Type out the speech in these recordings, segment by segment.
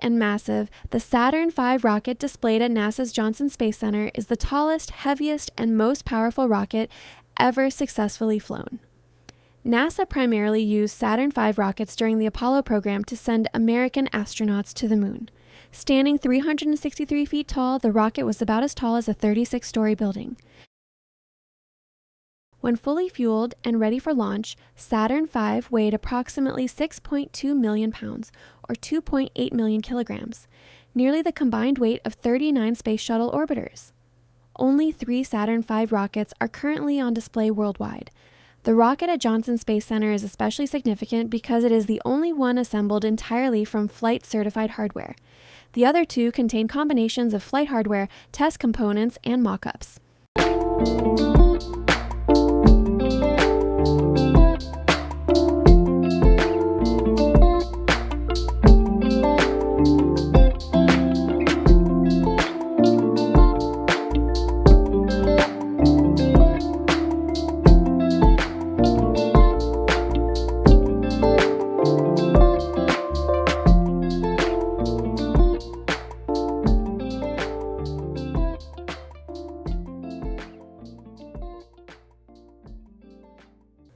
and massive, the Saturn V rocket displayed at NASA's Johnson Space Center is the tallest, heaviest, and most powerful rocket ever successfully flown. NASA primarily used Saturn V rockets during the Apollo program to send American astronauts to the moon. Standing 363 feet tall, the rocket was about as tall as a 36-story building. When fully fueled and ready for launch, Saturn V weighed approximately 6.2 million pounds, or 2.8 million kilograms, nearly the combined weight of 39 space shuttle orbiters. Only 3 Saturn V rockets are currently on display worldwide. The rocket at Johnson Space Center is especially significant because it is the only one assembled entirely from flight-certified hardware. The other 2 contain combinations of flight hardware, test components, and mock-ups.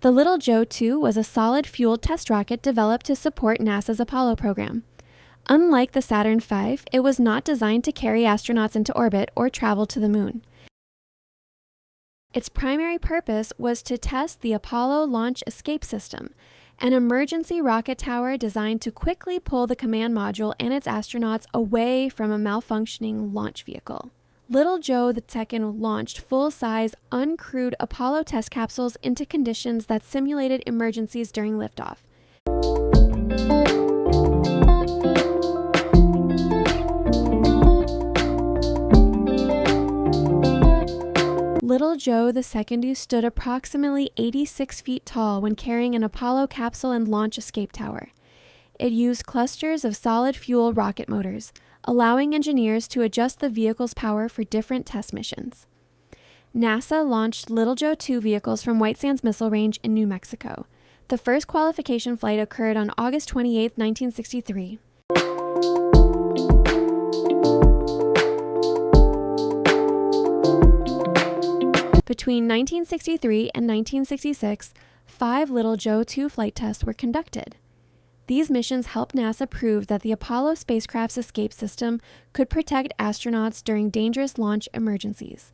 The Little Joe 2 was a solid-fueled test rocket developed to support NASA's Apollo program. Unlike the Saturn V, it was not designed to carry astronauts into orbit or travel to the moon. Its primary purpose was to test the Apollo Launch Escape System, an emergency rocket tower designed to quickly pull the command module and its astronauts away from a malfunctioning launch vehicle. Little Joe II launched full-size, uncrewed Apollo test capsules into conditions that simulated emergencies during liftoff. Little Joe II stood approximately 86 feet tall when carrying an Apollo capsule and launch escape tower. It used clusters of solid-fuel rocket motors, allowing engineers to adjust the vehicle's power for different test missions. NASA launched Little Joe 2 vehicles from White Sands Missile Range in New Mexico. The first qualification flight occurred on August 28, 1963. Between 1963 and 1966, 5 Little Joe 2 flight tests were conducted. These missions helped NASA prove that the Apollo spacecraft's escape system could protect astronauts during dangerous launch emergencies.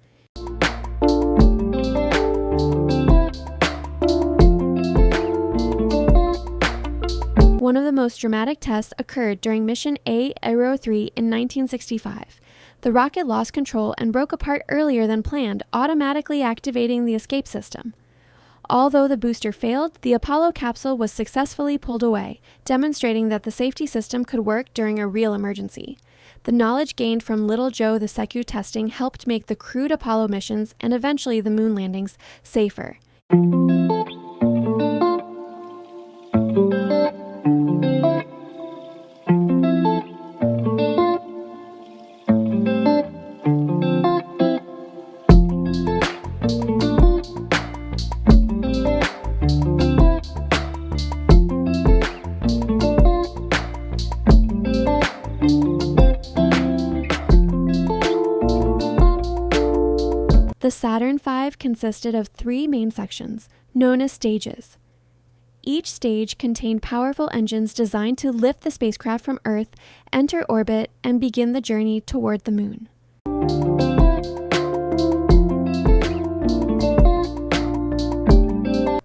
One of the most dramatic tests occurred during Mission A-03 in 1965. The rocket lost control and broke apart earlier than planned, automatically activating the escape system. Although the booster failed, the Apollo capsule was successfully pulled away, demonstrating that the safety system could work during a real emergency. The knowledge gained from Little Joe II testing helped make the crewed Apollo missions and eventually the moon landings safer. The Saturn V consisted of 3 main sections, known as stages. Each stage contained powerful engines designed to lift the spacecraft from Earth, enter orbit, and begin the journey toward the moon.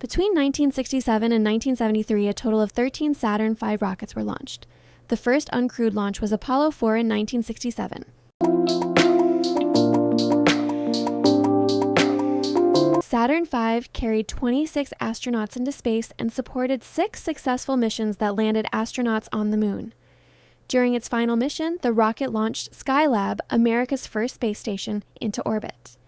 Between 1967 and 1973, a total of 13 Saturn V rockets were launched. The first uncrewed launch was Apollo 4 in 1967. Saturn V carried 26 astronauts into space and supported 6 successful missions that landed astronauts on the moon. During its final mission, the rocket launched Skylab, America's first space station, into orbit.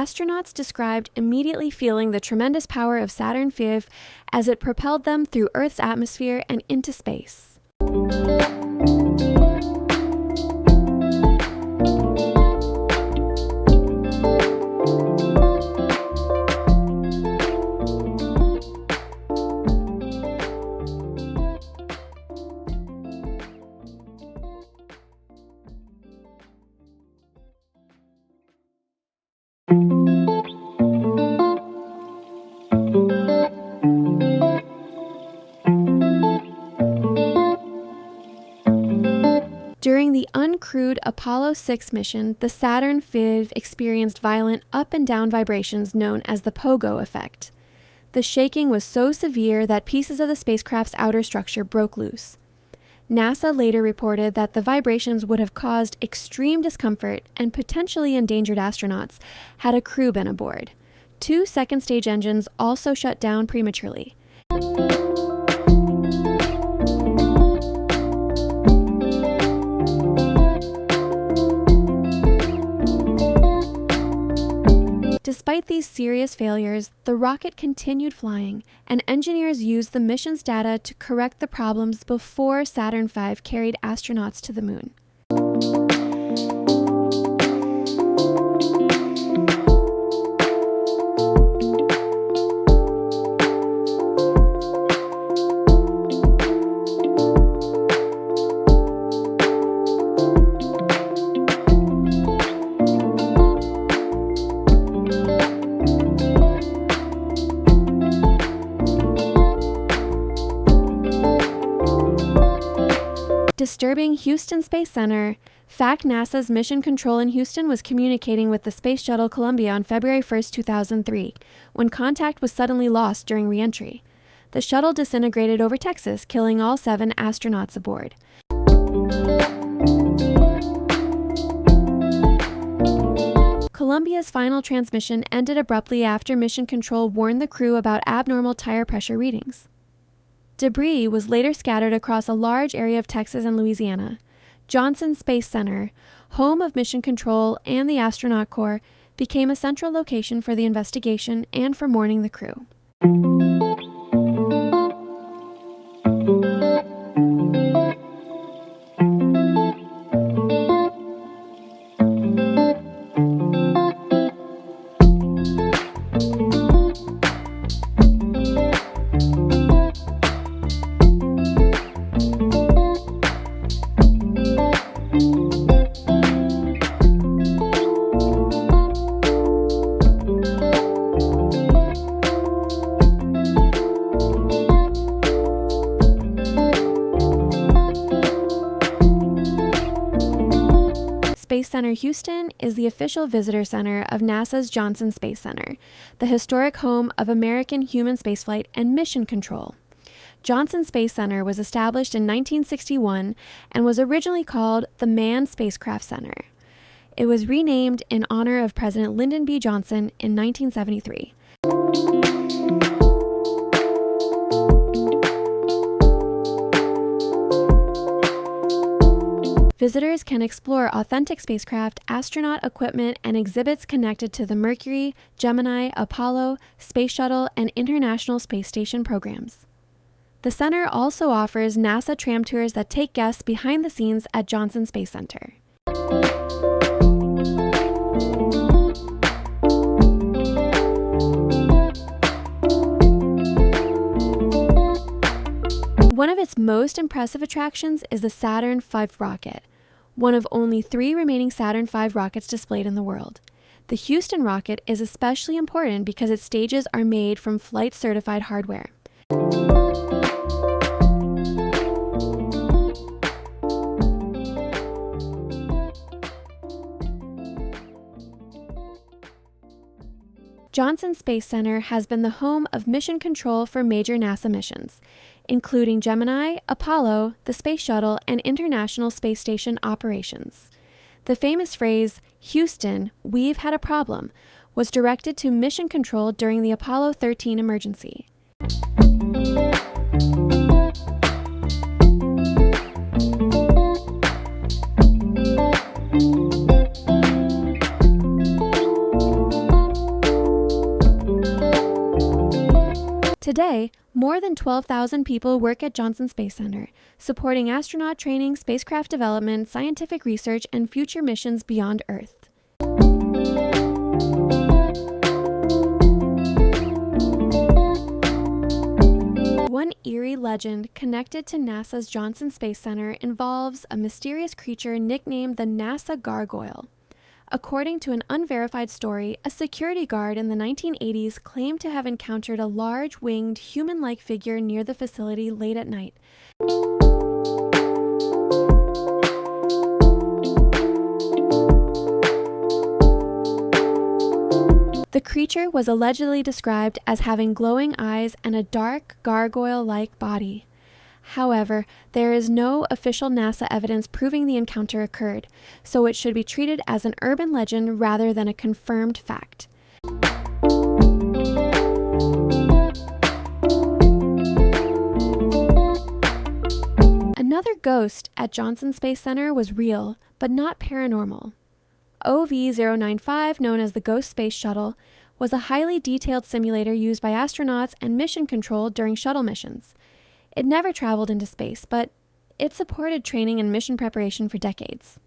astronauts described immediately feeling the tremendous power of Saturn V as it propelled them through Earth's atmosphere and into space. During the uncrewed Apollo 6 mission, the Saturn V experienced violent up and down vibrations known as the pogo effect. The shaking was so severe that pieces of the spacecraft's outer structure broke loose. NASA later reported that the vibrations would have caused extreme discomfort and potentially endangered astronauts had a crew been aboard. 2 second-stage engines also shut down prematurely. Despite these serious failures, the rocket continued flying, and engineers used the mission's data to correct the problems before Saturn V carried astronauts to the moon. Disturbing Houston Space Center. NASA's Mission Control in Houston was communicating with the Space Shuttle Columbia on February 1, 2003, when contact was suddenly lost during re-entry. The shuttle disintegrated over Texas, killing all 7 astronauts aboard. Columbia's final transmission ended abruptly after Mission Control warned the crew about abnormal tire pressure readings. Debris was later scattered across a large area of Texas and Louisiana. Johnson Space Center, home of Mission Control and the Astronaut Corps, became a central location for the investigation and for mourning the crew. Space Center Houston is the official visitor center of NASA's Johnson Space Center, the historic home of American human spaceflight and mission control. Johnson Space Center was established in 1961 and was originally called the Manned Spacecraft Center. It was renamed in honor of President Lyndon B. Johnson in 1973. Visitors can explore authentic spacecraft, astronaut equipment, and exhibits connected to the Mercury, Gemini, Apollo, Space Shuttle, and International Space Station programs. The center also offers NASA tram tours that take guests behind the scenes at Johnson Space Center. One of its most impressive attractions is the Saturn V rocket, one of only 3 remaining Saturn V rockets displayed in the world. The Houston rocket is especially important because its stages are made from flight-certified hardware. Johnson Space Center has been the home of mission control for major NASA missions, including Gemini, Apollo, the Space Shuttle, and International Space Station operations. The famous phrase, "Houston, we've had a problem," was directed to mission control during the Apollo 13 emergency. Today, more than 12,000 people work at Johnson Space Center, supporting astronaut training, spacecraft development, scientific research, and future missions beyond Earth. One eerie legend connected to NASA's Johnson Space Center involves a mysterious creature nicknamed the NASA Gargoyle. According to an unverified story, a security guard in the 1980s claimed to have encountered a large, winged, human-like figure near the facility late at night. The creature was allegedly described as having glowing eyes and a dark, gargoyle-like body. However, there is no official NASA evidence proving the encounter occurred, so it should be treated as an urban legend rather than a confirmed fact. Another ghost at Johnson Space Center was real, but not paranormal. OV-095, known as the Ghost Space Shuttle, was a highly detailed simulator used by astronauts and mission control during shuttle missions. It never traveled into space, but it supported training and mission preparation for decades.